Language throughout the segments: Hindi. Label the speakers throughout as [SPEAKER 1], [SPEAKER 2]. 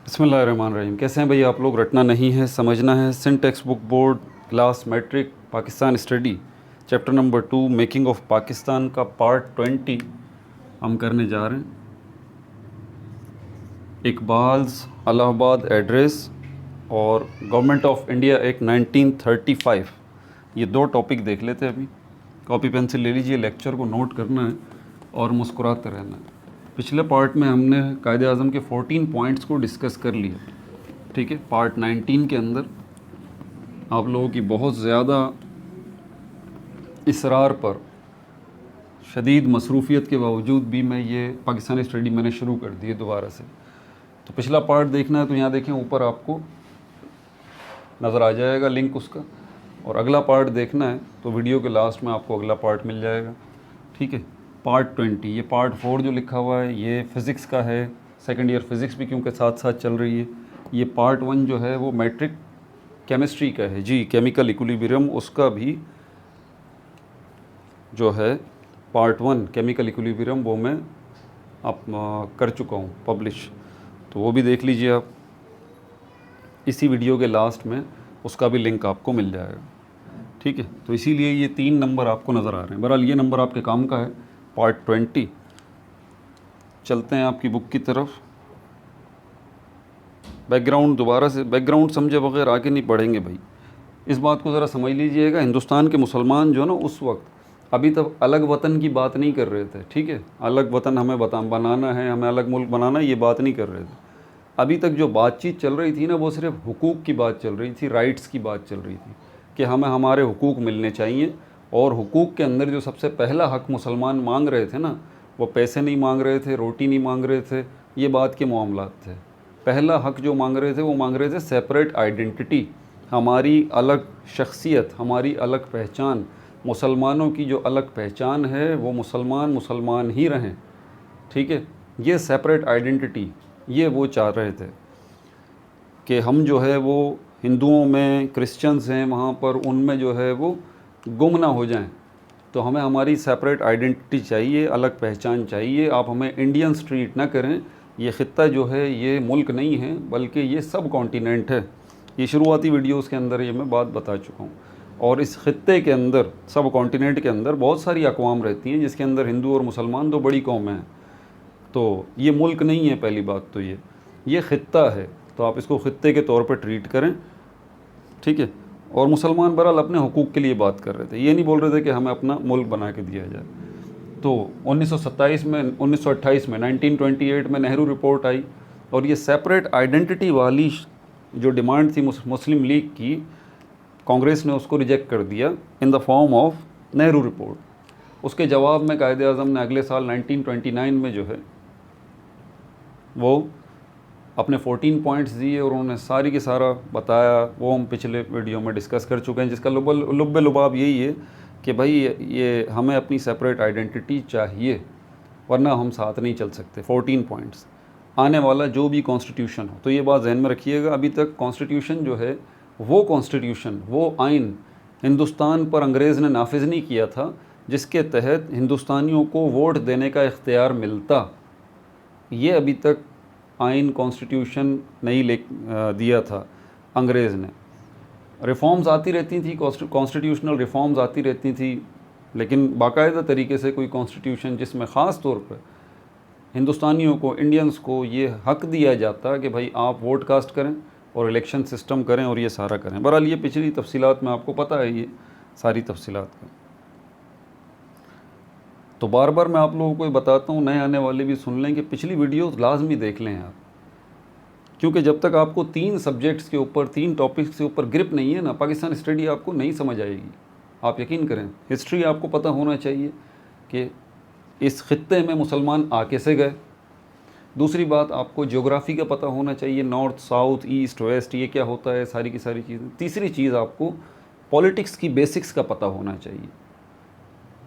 [SPEAKER 1] बिस्मिल्लाहिर्रहमानिर्रहीम। कैसे हैं भाई आप लोग? रटना नहीं है, समझना है। Sindh text book board class matric Pakistan study chapter number 2 making of Pakistan का पार्ट 20 हम करने जा रहे हैं। इकबाल्स इलाहाबाद एड्रेस और गवर्नमेंट ऑफ इंडिया एक्ट 1935, ये दो टॉपिक देख लेते हैं अभी। कॉपी पेंसिल ले लीजिए, लेक्चर को नोट करना है और मुस्कुराते रहना है। पिछले पार्ट में हमने कायदे आज़म के 14 पॉइंट्स को डिस्कस कर लिया, ठीक है। पार्ट 19 के अंदर आप लोगों की बहुत ज़्यादा इसरार पर, शदीद मसरूफ़ियत के बावजूद भी मैं ये पाकिस्तानी स्टडी मैंने शुरू कर दी है दोबारा से। तो पिछला पार्ट देखना है तो यहाँ देखें, ऊपर आपको नज़र आ जाएगा लिंक उसका। और अगला पार्ट देखना है तो वीडियो के लास्ट में आपको अगला पार्ट मिल जाएगा, ठीक है। पार्ट 20, ये पार्ट 4 जो लिखा हुआ है ये फ़िज़िक्स का है, सेकेंड ईयर फ़िज़िक्स भी क्योंकि साथ साथ चल रही है। ये पार्ट 1 जो है वो मैट्रिक केमिस्ट्री का है जी, केमिकल इक्विलिब्रियम, उसका भी जो है पार्ट 1 केमिकल इक्विलिब्रियम वो मैं आप कर चुका हूँ पब्लिश, तो वो भी देख लीजिए आप। इसी वीडियो के लास्ट में उसका भी लिंक आपको मिल जाएगा, ठीक है। तो इसीलिए ये 3 नंबर आपको नज़र आ रहे हैं। बहरहाल ये नंबर आपके काम का है, पार्ट 20। चलते हैं आपकी बुक की तरफ। बैकग्राउंड दोबारा से, बैकग्राउंड समझे बगैर आगे नहीं पढ़ेंगे भाई। इस बात को ज़रा समझ लीजिएगा, हिंदुस्तान के मुसलमान जो ना उस वक्त अभी तक अलग वतन की बात नहीं कर रहे थे, ठीक है। अलग वतन हमें बनाना है, हमें अलग मुल्क बनाना है, ये बात नहीं कर रहे थे। अभी तक जो बातचीत चल रही थी ना वो सिर्फ हुकूक की बात चल रही थी, राइट्स की बात चल रही थी कि हमें हमारे हुकूक मिलने चाहिए। और हुकूक के अंदर जो सबसे पहला हक मुसलमान मांग रहे थे ना, वो पैसे नहीं मांग रहे थे, रोटी नहीं मांग रहे थे, ये बात के मामलात थे। पहला हक जो मांग रहे थे वो मांग रहे थे सेपरेट आइडेंटिटी, हमारी अलग शख्सियत, हमारी अलग पहचान। मुसलमानों की जो अलग पहचान है वो मुसलमान मुसलमान ही रहें, ठीक है। ये सेपरेट आइडेंटिटी ये वो चाह रहे थे कि हम जो है वो हिंदुओं में, क्रिश्चियंस हैं वहाँ पर, उनमें जो है वो गुम ना हो जाएं। तो हमें हमारी सेपरेट आइडेंटिटी चाहिए, अलग पहचान चाहिए। आप हमें इंडियंस ट्रीट ना करें। ये ख़ित्ता जो है ये मुल्क नहीं है बल्कि ये सब कॉन्टिनेंट है। ये शुरुआती वीडियोस के अंदर ये मैं बात बता चुका हूँ। और इस ख़ित्ते के अंदर, सब कॉन्टिनेंट के अंदर बहुत सारी अक़वाम रहती हैं जिसके अंदर हिंदू और मुसलमान दो बड़ी कौमें हैं। तो ये मुल्क नहीं है, पहली बात तो ये ख़ित्ता है। तो आप इसको ख़ित्ते के तौर पर ट्रीट करें, ठीक है। और मुसलमान बहरहाल अपने हुकूक के लिए बात कर रहे थे, ये नहीं बोल रहे थे कि हमें अपना मुल्क बना के दिया जाए। तो 1927 में, 1928 में, 1928 में नेहरू रिपोर्ट आई और ये सेपरेट आइडेंटिटी वाली जो डिमांड थी मुस्लिम लीग की, कांग्रेस ने उसको रिजेक्ट कर दिया in the form of Nehru report. उसके जवाब में कायदे आज़म ने अगले साल 1929 में जो है वो अपने 14 पॉइंट्स दिए और उन्होंने सारी की सारा बताया। वो हम पिछले वीडियो में डिस्कस कर चुके हैं, जिसका लुब्बे लुबाब यही है कि भाई ये हमें अपनी सेपरेट आइडेंटिटी चाहिए वरना हम साथ नहीं चल सकते। 14 पॉइंट्स, आने वाला जो भी कॉन्स्टिट्यूशन हो। तो ये बात जहन में रखिएगा, अभी तक कॉन्स्टिट्यूशन जो है वो कॉन्स्टिट्यूशन, वो आइन हिंदुस्तान पर अंग्रेज़ ने नाफिज नहीं किया था जिसके तहत हिंदुस्तानियों को वोट देने का इख्तियार मिलता। ये अभी तक आइन कॉन्स्टिट्यूशन नहीं दिया था अंग्रेज़ ने। रिफॉर्म्स आती रहती थी, कॉन्स्टिट्यूशनल रिफॉर्म्स आती रहती थी, लेकिन बाकायदा तरीके से कोई कॉन्स्टिट्यूशन जिसमें ख़ास तौर पर हिंदुस्तानियों को, इंडियंस को ये हक दिया जाता कि भाई आप वोट कास्ट करें और इलेक्शन सिस्टम करें और ये सारा करें। बहरहाल ये पिछली तफसीलात में आपको पता है, ये सारी तफसीलात का। तो बार बार मैं आप लोगों को बताता हूँ, नए आने वाले भी सुन लें कि पिछली वीडियोस लाजमी देख लें आप, क्योंकि जब तक आपको 3 सब्जेक्ट्स के ऊपर, 3 टॉपिक्स के ऊपर ग्रिप नहीं है ना, पाकिस्तान स्टडी आपको नहीं समझ आएगी। आप यकीन करें, हिस्ट्री आपको पता होना चाहिए कि इस ख़ित्ते में मुसलमान आ कैसे गए। दूसरी बात, आपको ज्योग्राफ़ी का पता होना चाहिए, नॉर्थ साउथ ईस्ट वेस्ट ये क्या होता है, सारी की सारी चीज़ें। तीसरी चीज़, आपको पॉलिटिक्स की बेसिक्स का पता होना चाहिए।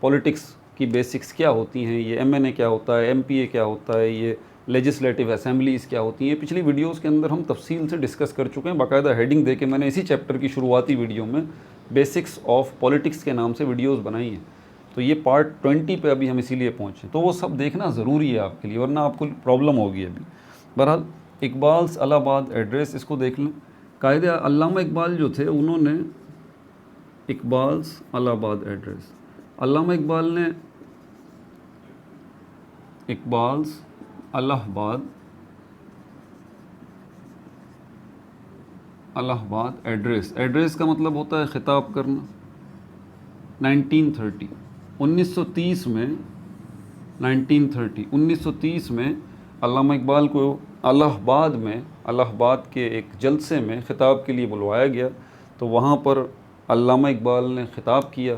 [SPEAKER 1] पॉलिटिक्स की बेसिक्स क्या होती हैं, ये MNA क्या होता है, MPA क्या होता है, ये लेजिस्लेटिव असेंबलीज़ क्या होती हैं। पिछली वीडियोस के अंदर हम तफसील से डिस्कस कर चुके हैं, बाकायदा हेडिंग दे के मैंने इसी चैप्टर की शुरुआती वीडियो में बेसिक्स ऑफ पॉलिटिक्स के नाम से वीडियोस बनाई हैं। तो ये पार्ट 20 पे अभी हम इसीलिए पहुँचे, तो वो सब देखना ज़रूरी है आपके लिए, वरना आपको प्रॉब्लम होगी अभी। बहरहाल इकबाल्स अलाहाबाद एड्रेस, इसको देख लें। कायदे अल्लामा इकबाल जो थे उन्होंने इकबाल्स अलाहाबाद एड्रेस, अल्लामा इकबाल ने इकबाल्स अलाहाबाद एड्रेस, एड्रेस का मतलब होता है ख़िताब करना। 1930 1930 में 1930 में अल्लामा इकबाल को इलाहाबाद के एक जलसे में ख़िताब के लिए बुलवाया गया। तो वहाँ पर अल्लामा इकबाल ने ख़िताब किया,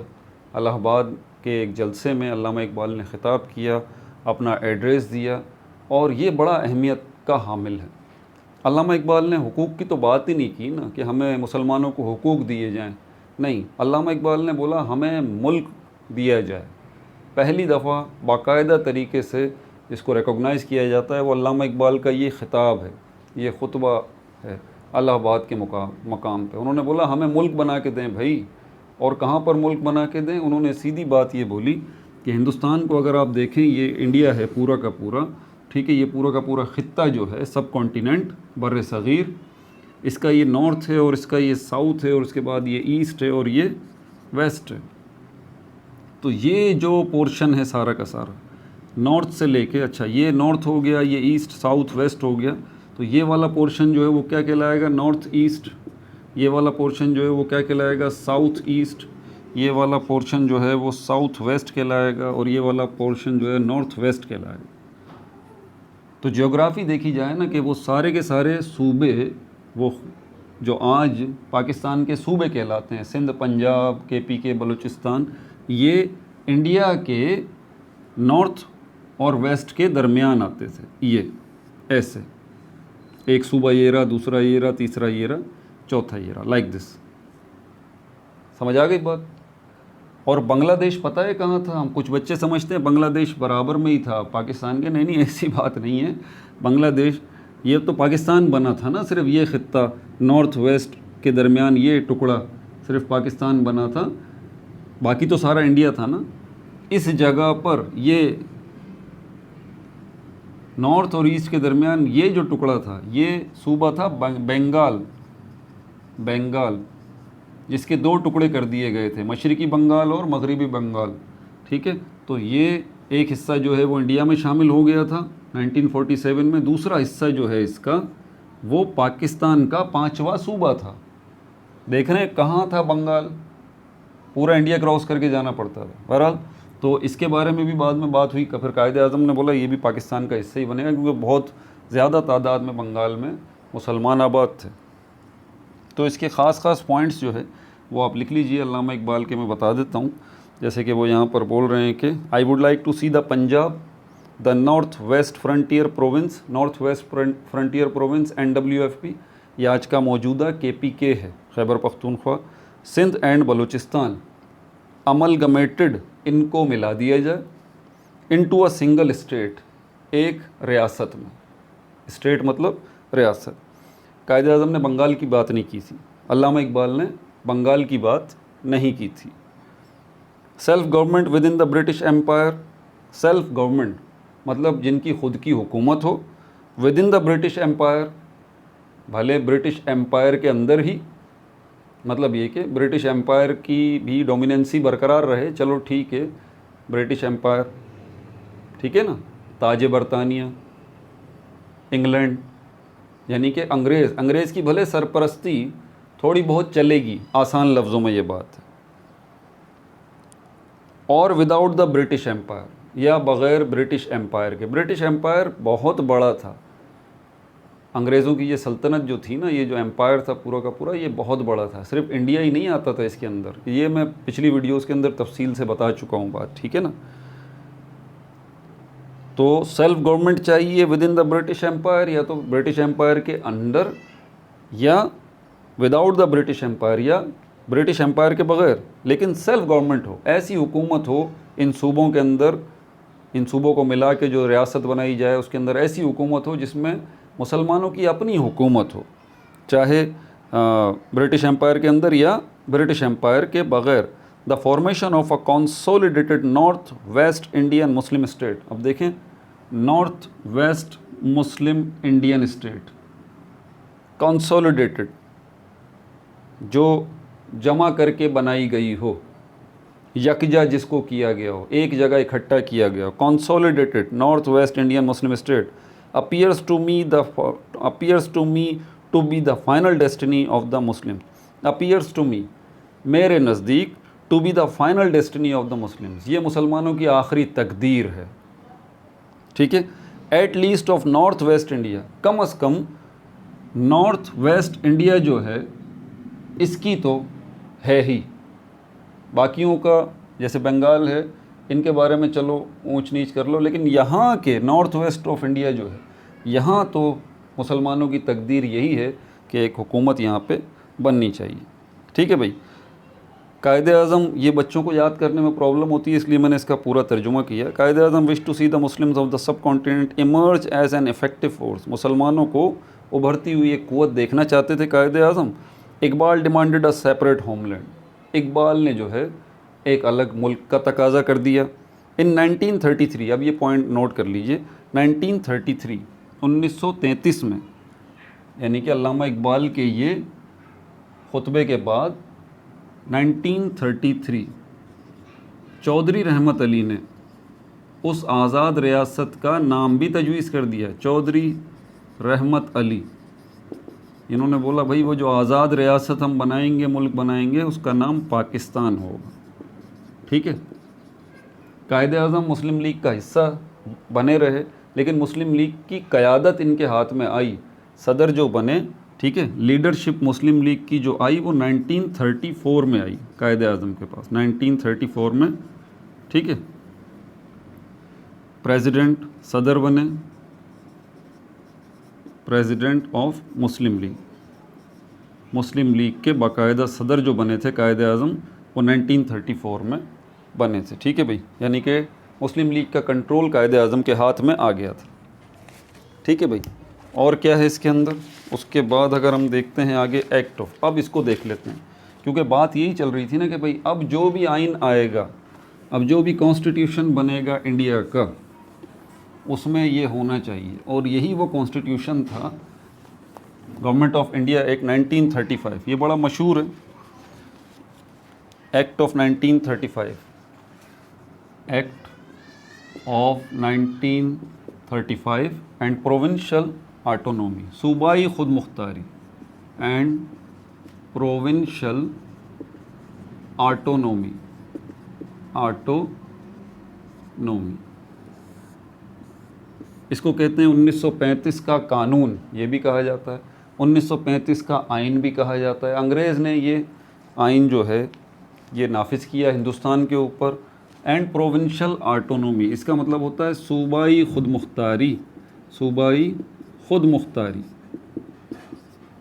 [SPEAKER 1] इलाहाबाद के एक जलसे में अल्लामा इकबाल ने ख़िताब किया, अपना एड्रेस दिया, और ये बड़ा अहमियत का हामिल है। अल्लामा इकबाल ने हुकूक की तो बात ही नहीं की ना कि हमें मुसलमानों को हुकूक दिए जाएं, नहीं, अल्लामा इकबाल ने बोला हमें मुल्क दिया जाए। पहली दफ़ा बाकायदा तरीके से इसको रिकॉग्नाइज़ किया जाता है, वो अल्लामा इकबाल का ये ख़िताब है, ये खुतबा है इलाहाबाद के मकाम पे। उन्होंने बोला हमें मुल्क बना के दें भाई, और कहाँ पर मुल्क बना के दें। उन्होंने सीधी बात ये बोली कि हिंदुस्तान को अगर आप देखें, ये इंडिया है पूरा का पूरा, ठीक है, ये पूरा का पूरा ख़ित्ता जो है, सब कॉन्टिनेंट बर्र सग़ीर, इसका ये नॉर्थ है और इसका ये साउथ है और उसके बाद ये ईस्ट है और ये वेस्ट है। तो ये जो पोर्शन है सारा का सारा नॉर्थ से लेके, अच्छा ये नॉर्थ हो गया, ये ईस्ट साउथ वेस्ट हो गया, तो ये वाला पोर्शन जो है वो क्या कहलाएगा, नॉर्थ ईस्ट। ये वाला पोर्शन जो है वो क्या कहलाएगा, साउथ ईस्ट। ये वाला पोर्शन जो है वो साउथ वेस्ट कहलाएगा, और ये वाला पोर्शन जो है नॉर्थ वेस्ट कहलाएगा। तो ज्योग्राफ़ी देखी जाए ना कि वो सारे के सारे सूबे, वो जो आज पाकिस्तान के सूबे कहलाते हैं, सिंध, पंजाब, KPK, बलूचिस्तान, ये इंडिया के नॉर्थ और वेस्ट के दरमियान आते थे। ये ऐसे एक सूबा ये रहा, दूसरा ये रहा, तीसरा ये रहा, चौथा ये रहा, लाइक दिस। समझ आ गई बात। और बांग्लादेश पता है कहाँ था? हम कुछ बच्चे समझते हैं बांग्लादेश बराबर में ही था पाकिस्तान के, नहीं नहीं, ऐसी बात नहीं है। बांग्लादेश, ये तो पाकिस्तान बना था ना, सिर्फ ये ख़ित्ता नॉर्थ वेस्ट के दरमियान ये टुकड़ा सिर्फ पाकिस्तान बना था, बाकी तो सारा इंडिया था ना। इस जगह पर ये नॉर्थ और ईस्ट के दरमियान ये जो टुकड़ा था, ये सूबा था बंगाल, जिसके दो टुकड़े कर दिए गए थे, मशरक़ी बंगाल और मगरिबी बंगाल, ठीक है। तो ये एक हिस्सा जो है वो इंडिया में शामिल हो गया था 1947 में, दूसरा हिस्सा जो है इसका वो पाकिस्तान का 5वां सूबा था। देख रहे हैं कहाँ था बंगाल, पूरा इंडिया क्रॉस करके जाना पड़ता था। बहरहाल, तो इसके बारे में भी बाद में बात हुई, फिर कायदे आज़म ने बोला ये भी पाकिस्तान का हिस्सा ही बनेगा, क्योंकि बहुत ज़्यादा तादाद में बंगाल में मुसलमान आबाद थे। तो इसके ख़ास पॉइंट्स जो है वो आप लिख लीजिए, अल्लामा इकबाल के मैं बता देता हूँ। जैसे कि वो यहाँ पर बोल रहे हैं कि I would like to see the Punjab, the north west frontier province, NWFP, ये आज का मौजूदा KPK है, खैबर पख्तूनख्वा, सिंध एंड बलूचिस्तान, अमलगमेटेड, इनको मिला दिया जाए, इनटू अ सिंगल स्टेट, एक रियासत में। स्टेट मतलब रियासत। कायदे आज़म ने बंगाल की बात नहीं की थी, अल्लामा इकबाल ने बंगाल की बात नहीं की थी। Self government within the British empire, self government मतलब जिनकी खुद की हुकूमत हो, within the British empire, भले ब्रिटिश एम्पायर के अंदर ही, मतलब ये कि ब्रिटिश एम्पायर की भी डोमिनेंसी बरकरार रहे, चलो ठीक है, ब्रिटिश एम्पायर, ठीक है ना, ताज बरतानिया, इंग्लैंड, यानी कि अंग्रेज़ की भले सरपरस्ती थोड़ी बहुत चलेगी, आसान लफ्ज़ों में ये बात है, और विदाउट द ब्रिटिश एम्पायर, या बग़ैर ब्रिटिश एम्पायर के। ब्रिटिश एम्पायर बहुत बड़ा था, अंग्रेज़ों की ये सल्तनत जो थी ना, ये जो एम्पायर था पूरा का पूरा, ये बहुत बड़ा था, सिर्फ इंडिया ही नहीं आता था इसके अंदर। ये मैं पिछली वीडियोस के अंदर तफसील से बता चुका हूँ बात, ठीक है ना। तो सेल्फ गवर्नमेंट चाहिए within the British empire, या तो ब्रिटिश एम्पायर के अंदर, या विदाउट द ब्रिटिश एम्पायर, या ब्रिटिश एम्पायर के बग़ैर, लेकिन सेल्फ गवर्नमेंट हो, ऐसी हुकूमत हो इन सूबों के अंदर, इन सूबों को मिला के जो रियासत बनाई जाए उसके अंदर ऐसी हुकूमत हो जिसमें मुसलमानों की अपनी हुकूमत हो, चाहे ब्रिटिश एम्पायर के अंदर या ब्रिटिश एम्पायर के बग़ैर। The formation of a consolidated north West Indian Muslim state. अब देखें, नॉर्थ वेस्ट मुस्लिम इंडियन स्टेट, कंसोलिडेटेड, जो जमा करके बनाई गई हो, यकजा जिसको किया गया हो, एक जगह इकट्ठा किया गया हो। Consolidated north West Indian Muslim state appears to me to be the final destiny of the Muslims, appears to me, मेरे नज़दीक, to be the final destiny of the Muslims, ये मुसलमानों की आखिरी तकदीर है, ठीक है। At least of north west India, कम अज़ कम नॉर्थ वेस्ट इंडिया जो है इसकी तो है ही, बाकियों का जैसे बंगाल है इनके बारे में चलो ऊंच नीच कर लो, लेकिन यहाँ के नॉर्थ वेस्ट ऑफ इंडिया जो है, यहाँ तो मुसलमानों की तकदीर यही है कि एक हुकूमत यहाँ पे बननी चाहिए, ठीक है भाई। कायदे आज़म, ये बच्चों को याद करने में प्रॉब्लम होती है इसलिए मैंने इसका पूरा तर्जुमा किया। Quaide Azam wish to see the Muslims of the subcontinent emerge as an effective force, मुसलमानों को उभरती हुई एक क़ुव्वत देखना चाहते थे Quaide Azam. Iqbal demanded a separate homeland, Iqbal ने जो है एक अलग मुल्क का तकाजा कर दिया। इन 1933, अब ये पॉइंट नोट कर लीजिए, 1933 1933 में, यानी कि अल्लामा इकबाल के ये खुतबे के बाद 1933 चौधरी रहमत अली ने उस आज़ाद रियासत का नाम भी तजवीज़ कर दिया, चौधरी रहमत अली। इन्होंने बोला भाई वो जो आज़ाद रियासत हम बनाएंगे, मुल्क बनाएंगे, उसका नाम पाकिस्तान होगा, ठीक है। कायदे आज़म मुस्लिम लीग का हिस्सा बने रहे, लेकिन मुस्लिम लीग की क़यादत इनके हाथ में आई, सदर जो बने, ठीक है, लीडरशिप मुस्लिम लीग की जो आई वो 1934 में आई कायदे आज़म के पास, 1934 में, ठीक है। प्रेसिडेंट सदर बने, president of Muslim league, Muslim league के बाकायदा सदर जो बने थे कायदे आज़म वो 1934 में बने थे, ठीक है भाई। यानी कि मुस्लिम लीग का कंट्रोल कायदे आज़म के हाथ में आ गया था, ठीक है भाई। और क्या है इसके अंदर, उसके बाद अगर हम देखते हैं आगे एक्ट ऑफ, अब इसको देख लेते हैं, क्योंकि बात यही चल रही थी ना कि भाई अब जो भी आइन आएगा, अब जो भी कॉन्स्टिट्यूशन बनेगा इंडिया का, उसमें ये होना चाहिए, और यही वो कॉन्स्टिट्यूशन था गवर्नमेंट ऑफ इंडिया एक्ट 1935, ये बड़ा मशहूर है, act of 1935, act of 1935 and provincial autonomy, सूबाई खुद मुख्तारी एंड प्रोविंशियल ऑटोनॉमी, ऑटोनॉमी, इसको कहते हैं 1935 का कानून, ये भी कहा जाता है, 1935 का आइन भी कहा जाता है। अंग्रेज़ ने ये आइन जो है ये नाफिज किया हिंदुस्तान के ऊपर। एंड प्रोविंशियल ऑटोनॉमी, इसका मतलब होता है सूबाई खुद मुख्तारी, सूबाई खुद मुख्तारी,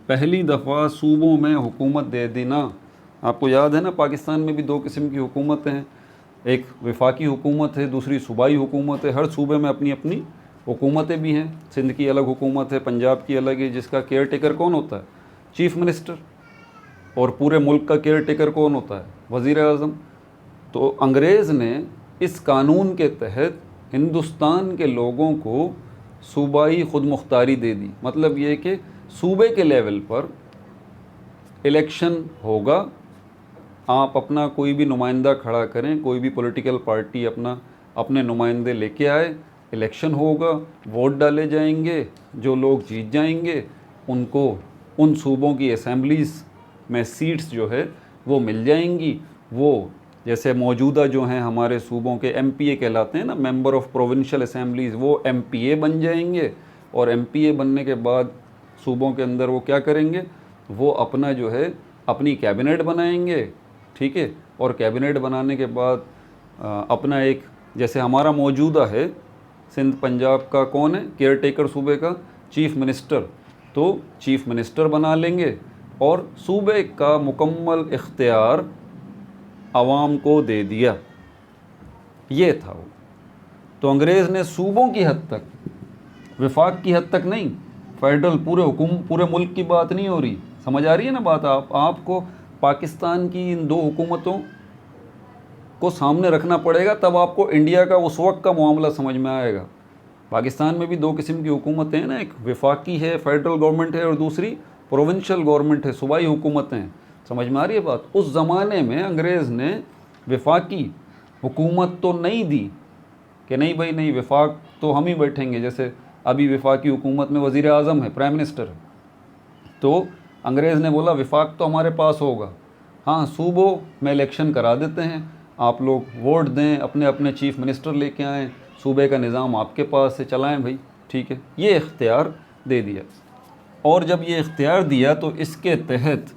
[SPEAKER 1] पहली दफ़ा सूबों में हुकूमत दे देना। आपको याद है ना, पाकिस्तान में भी दो किस्म की हुकूमतें हैं, एक वफाकी हुकूमत है, दूसरी सूबाई हुकूमत है। हर सूबे में अपनी अपनी हुकूमतें भी हैं, सिंध की अलग हुकूमत है, पंजाब की अलग है, जिसका केयर टेकर कौन होता है, चीफ़ मिनिस्टर, और पूरे मुल्क का केयर टेकर कौन होता है, वज़ीर आज़म। तो अंग्रेज़ ने इस कानून के तहत हिंदुस्तान के लोगों को सूबाई खुद मुख्तारी दे दी। मतलब ये कि सूबे के लेवल पर इलेक्शन होगा, आप अपना कोई भी नुमाइंदा खड़ा करें, कोई भी पॉलिटिकल पार्टी अपने नुमाइंदे लेके आए, इलेक्शन होगा, वोट डाले जाएंगे, जो लोग जीत जाएंगे उनको उन सूबों की असेंबलीज़ में सीट्स जो है वो मिल जाएंगी। वो जैसे मौजूदा जो हैं हमारे सूबों के MPA कहलाते हैं ना, मेंबर ऑफ प्रोविंशियल असेंबलीज़, वो MPA बन जाएंगे, और MPA बनने के बाद सूबों के अंदर वो क्या करेंगे, वो अपना जो है अपनी कैबिनेट बनाएंगे, ठीक है। और कैबिनेट बनाने के बाद अपना एक, जैसे हमारा मौजूदा है सिंध पंजाब का कौन है केयर टेकर सूबे का, चीफ़ मिनिस्टर, तो चीफ़ मिनिस्टर बना लेंगे और सूबे का मुकम्मल इख्तियार आवाम को दे दिया। ये था वो। तो अंग्रेज़ ने सूबों की हद तक, वफाक की हद तक नहीं, फेडरल पूरे मुल्क की बात नहीं हो रही, समझ आ रही है ना बात। आपको पाकिस्तान की इन दो हुकूमतों को सामने रखना पड़ेगा, तब आपको इंडिया का उस वक्त का मामला समझ में आएगा। पाकिस्तान में भी दो किस्म की हुकूमतें हैं ना, एक वफाकी है, फेडरल गवर्नमेंट है, और दूसरी प्रोविंशियल गवर्नमेंट है, सूबाई हुकूमतें हैं। समझ में आ रही है बात? उस ज़माने में अंग्रेज़ ने वफाकी हुकूमत तो नहीं दी कि नहीं भाई नहीं, वफाक तो हम ही बैठेंगे। जैसे अभी वफाकी हुकूमत में वज़ीर आज़म है, प्राइम मिनिस्टर है, तो अंग्रेज़ ने बोला वफाक तो हमारे पास होगा, हाँ सूबों में इलेक्शन करा देते हैं, आप लोग वोट दें, अपने अपने चीफ मिनिस्टर लेके आएँ, सूबे का निज़ाम आपके पास से चलाएं भाई, ठीक है। ये इख्तियार दे दिया, और जब ये इख्तियार दिया तो इसके तहत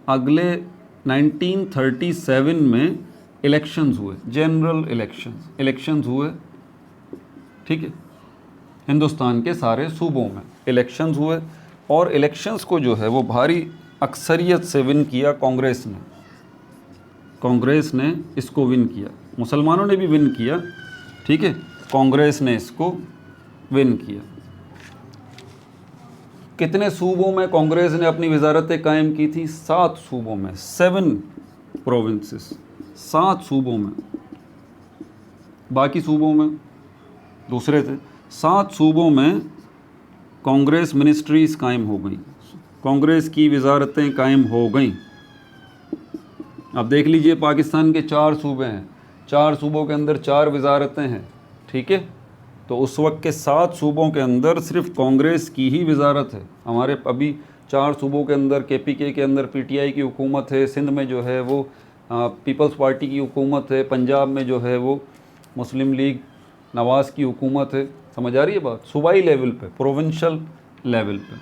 [SPEAKER 1] अगले 1937 में इलेक्शंस हुए, जनरल इलेक्शंस हुए, ठीक है। हिंदुस्तान के सारे सूबों में इलेक्शंस हुए, और इलेक्शंस को जो है वो भारी अक्सरियत से विन किया कांग्रेस ने इसको विन किया। मुसलमानों ने भी विन किया, ठीक है, कांग्रेस ने इसको विन किया। कितने सूबों में कांग्रेस ने अपनी वजारतें कायम की थी? 7 सूबों में, 7 प्रोविंसेस, 7 सूबों में। बाकी सूबों में दूसरे थे। 7 सूबों में कांग्रेस मिनिस्ट्रीज़ कायम हो गई, कांग्रेस की वजारतें कायम हो गई। अब देख लीजिए, पाकिस्तान के 4 सूबे हैं, 4 सूबों के अंदर 4 वजारतें हैं, ठीक है। तो उस वक्त के 7 सूबों के अंदर सिर्फ कांग्रेस की ही वजारत है। हमारे अभी 4 सूबों के अंदर KPK के अंदर PTI की हुकूमत है, सिंध में जो है वो पीपल्स पार्टी की हुकूमत है, पंजाब में जो है वो मुस्लिम लीग नवाज़ की हुकूमत है। समझ आ रही है बात? सूबाई लेवल पे, प्रोविंशियल लेवल पे।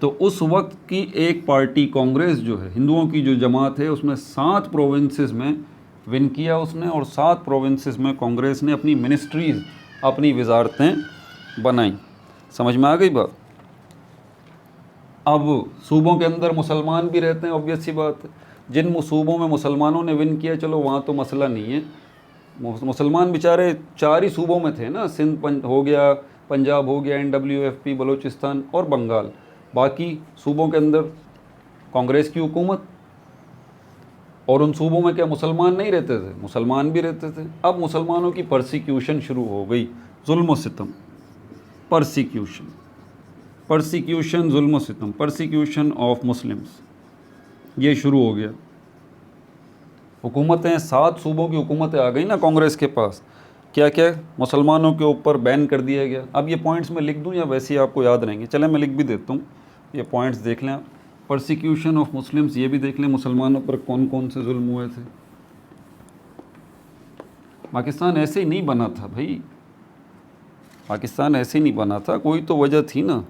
[SPEAKER 1] तो उस वक्त की एक पार्टी कांग्रेस जो है, हिंदुओं की जो जमात है, उसमें 7 प्रोविंसेस में विन किया उसने, और 7 प्रोविंसेस में कांग्रेस ने अपनी मिनिस्ट्रीज़, अपनी वजारतें बनाई। समझ में आ गई बात? अब सूबों के अंदर मुसलमान भी रहते हैं, ऑब्वियस सी बात है। जिन सूबों में मुसलमानों ने विन किया, चलो वहाँ तो मसला नहीं है, मुसलमान बेचारे 4 ही सूबों में थे ना, सिंध हो गया, पंजाब हो गया, NWFP, बलूचिस्तान और बंगाल। बाकी सूबों के अंदर कांग्रेस की हुकूमत, और उन सूबों में क्या मुसलमान नहीं रहते थे? मुसलमान भी रहते थे। अब मुसलमानों की परसिक्यूशन शुरू हो गई, जुल्म सितम, परसिक्यूशन, जुल्म सितम, परसिक्यूशन ऑफ मुस्लिम्स, ये शुरू हो गया। हुकूमतें, 7 सूबों की हुकूमतें आ गई ना कांग्रेस के पास, क्या क्या मुसलमानों के ऊपर बैन कर दिया गया। अब ये पॉइंट्स मैं लिख दूं या वैसे ही आपको याद रहेंगे? चलें मैं लिख भी देता हूँ, ये पॉइंट्स देख लें आप। परसिक्यूशन ऑफ मुस्लिम्स, ये भी देख लें मुसलमानों पर कौन कौन से जुल्म हुए थे। पाकिस्तान ऐसे ही नहीं बना था भाई, पाकिस्तान ऐसे ही नहीं बना था, कोई तो वजह थी ना।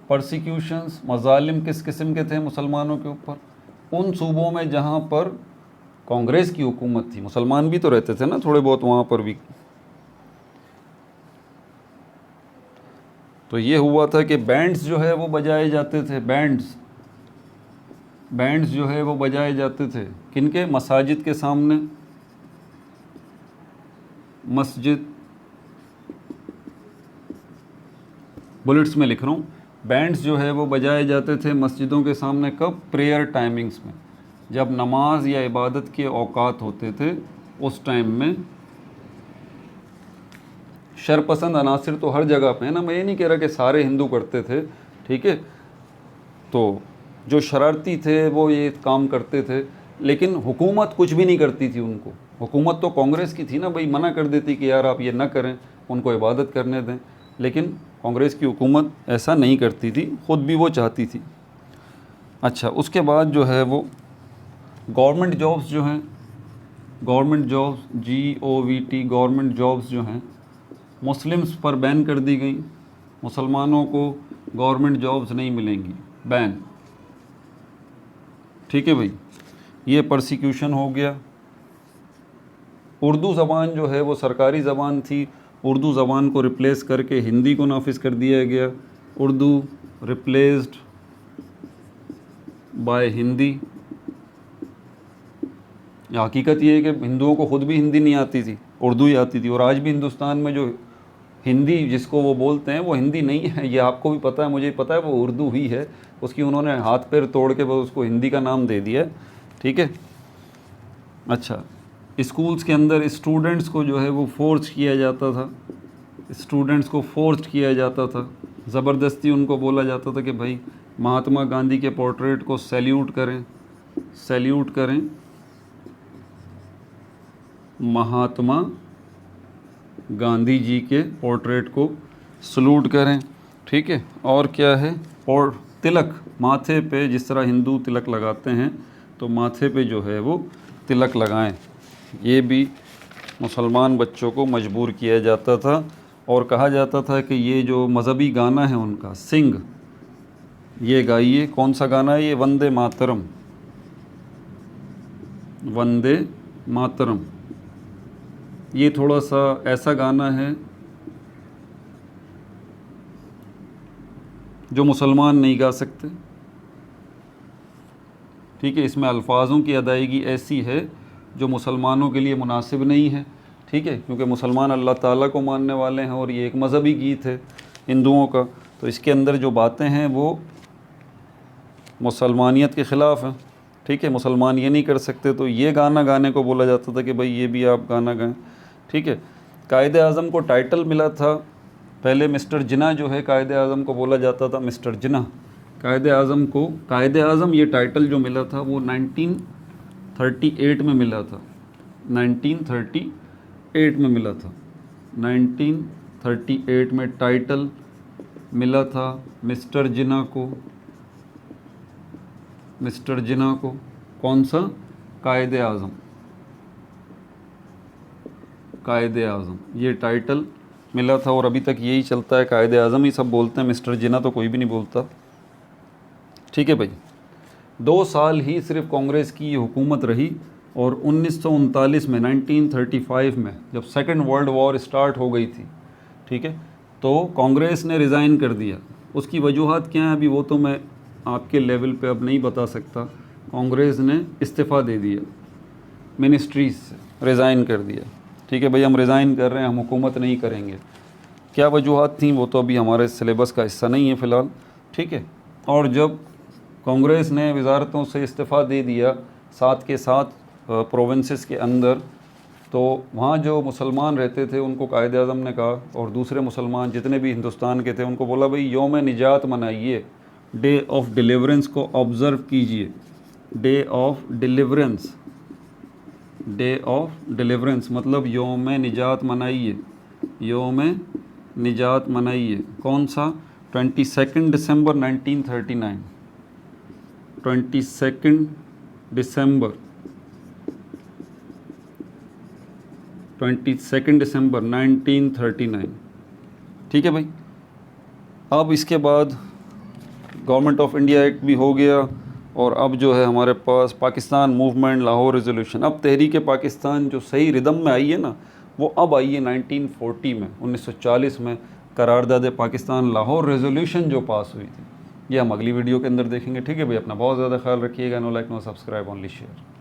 [SPEAKER 1] परसिक्यूशंस, मजालिम किस किस्म के थे मुसलमानों के ऊपर? उन सूबों में जहाँ पर कांग्रेस की हुकूमत थी, मुसलमान भी तो रहते थे ना थोड़े बहुत वहाँ पर भी। तो ये हुआ था कि बैंड्स जो है वो बजाए जाते थे, बैंड्स जो है वो बजाए जाते थे। किनके? मसाजिद के सामने, मस्जिद, बुलेट्स में लिख रहा हूँ, बैंड्स जो है वो बजाए जाते थे मस्जिदों के सामने। कब? प्रेयर टाइमिंग्स में, जब नमाज या इबादत के औकात होते थे उस टाइम में। शरपसंद अनासिर तो हर जगह पे है ना, मैं ये नहीं कह रहा कि सारे हिंदू करते थे, ठीक है। तो जो शरारती थे वो ये काम करते थे, लेकिन हुकूमत कुछ भी नहीं करती थी उनको। हुकूमत तो कांग्रेस की थी ना भाई, मना कर देती कि यार आप ये ना करें, उनको इबादत करने दें, लेकिन कांग्रेस की हुकूमत ऐसा नहीं करती थी, ख़ुद भी वो चाहती थी। अच्छा, उसके बाद जो है वो गवर्नमेंट जॉब्स जो हैं, government jobs, GOVT, government jobs जो हैं मुस्लिम्स पर बैन कर दी गई। मुसलमानों को गवर्नमेंट जॉब्स नहीं मिलेंगी, बैन, ठीक है भाई। ये परसिक्यूशन हो गया। उर्दू ज़बान जो है वो सरकारी ज़बान थी, उर्दू ज़बान को रिप्लेस करके हिंदी को नाफिज कर दिया गया। Urdu replaced by Hindi. हकीकत ये है कि हिंदुओं को ख़ुद भी हिंदी नहीं आती थी, उर्दू ही आती थी। और आज भी हिंदुस्तान में जो हिंदी जिसको वो बोलते हैं वो हिंदी नहीं है, ये आपको भी पता है, मुझे पता है, वो उर्दू ही है। उसकी उन्होंने हाथ पैर तोड़ के वो उसको हिंदी का नाम दे दिया, ठीक है। अच्छा, स्कूल्स के अंदर स्टूडेंट्स को जो है वो फोर्स किया जाता था स्टूडेंट्स को फोर्स्ड किया जाता था, ज़बरदस्ती उनको बोला जाता था कि भाई महात्मा गांधी के पोर्ट्रेट को सैल्यूट करें, सैल्यूट करें, महात्मा गांधी जी के पोर्ट्रेट को सलूट करें, ठीक है। और क्या है, और तिलक माथे पे, जिस तरह हिंदू तिलक लगाते हैं तो माथे पे जो है वो तिलक लगाएं। ये भी मुसलमान बच्चों को मजबूर किया जाता था और कहा जाता था कि ये जो मज़हबी गाना है उनका सिंग, ये गाइए। कौन सा गाना है ये? वंदे मातरम, वंदे मातरम। ये थोड़ा सा ऐसा गाना है जो मुसलमान नहीं गा सकते, ठीक है। इसमें अल्फाजों की अदायगी ऐसी है जो मुसलमानों के लिए मुनासिब नहीं है, ठीक है, क्योंकि मुसलमान अल्लाह ताला को मानने वाले हैं और ये एक मज़हबी गीत है हिंदुओं का, तो इसके अंदर जो बातें हैं वो मुसलमानियत के ख़िलाफ़ हैं, ठीक है। मुसलमान ये नहीं कर सकते, तो ये गाना गाने को बोला जाता था कि भाई ये भी आप गाना गाएं, ठीक है। कायदे आज़म को टाइटल मिला था, पहले मिस्टर जिन्ना जो है कायदे आज़म को बोला जाता था, मिस्टर जिन्ना। कायदे आज़म को, कायदे आज़म ये टाइटल जो मिला था वो 1938 में मिला था, 1938 में मिला था, 1938 में टाइटल मिला था मिस्टर जिन्ना को, मिस्टर जिन्ना को। कौन सा? कायदे आज़म, कायदे आज़म ये टाइटल मिला था और अभी तक यही चलता है, कायदे आज़म ही सब बोलते हैं, मिस्टर जिन्ना तो कोई भी नहीं बोलता, ठीक है भाई। 2 साल ही सिर्फ कांग्रेस की ये हुकूमत रही और 1939 में, 1935 में जब सेकेंड वर्ल्ड वॉर स्टार्ट हो गई थी, ठीक है, तो कांग्रेस ने रिज़ाइन कर दिया। उसकी वजूहात क्या हैं अभी वो तो मैं आपके लेवल पे अब नहीं बता सकता। कांग्रेस ने इस्तीफ़ा दे दिया, मिनिस्ट्रीज से रिज़ाइन कर दिया, ठीक है भाई, हम रिज़ाइन कर रहे हैं, हम हुकूमत नहीं करेंगे। क्या वजूहात थी वो तो अभी हमारे सिलेबस का हिस्सा नहीं है फ़िलहाल, ठीक है। और जब कांग्रेस ने वजारतों से इस्तीफ़ा दे दिया, साथ के साथ प्रोविंसेस के अंदर, तो वहाँ जो मुसलमान रहते थे उनको कायदे आज़म ने कहा, और दूसरे मुसलमान जितने भी हिंदुस्तान के थे उनको बोला भाई यौम निजात मनाइए, डे ऑफ डिलीवरेंस को ऑब्ज़र्व कीजिए, day of deliverance, day of deliverance मतलब यौम निजात मनाइए, यौम निजात मनाइए। कौन सा? 22 दिसंबर 1939, 22 दिसंबर 1939, ठीक है भाई। अब इसके बाद गवर्नमेंट ऑफ इंडिया एक्ट भी हो गया और अब जो है हमारे पास पाकिस्तान मूवमेंट, लाहौर रेजोल्यूशन। अब तहरीक पाकिस्तान जो सही रिदम में आई है ना, वो अब आई है 1940 में, 1940 में करारदाद पाकिस्तान लाहौर रेजोल्यूशन जो पास हुई थी। ये हम अगली वीडियो के अंदर देखेंगे, ठीक है भाई। अपना बहुत ज़्यादा ख्याल रखिएगा। No like no subscribe, only share.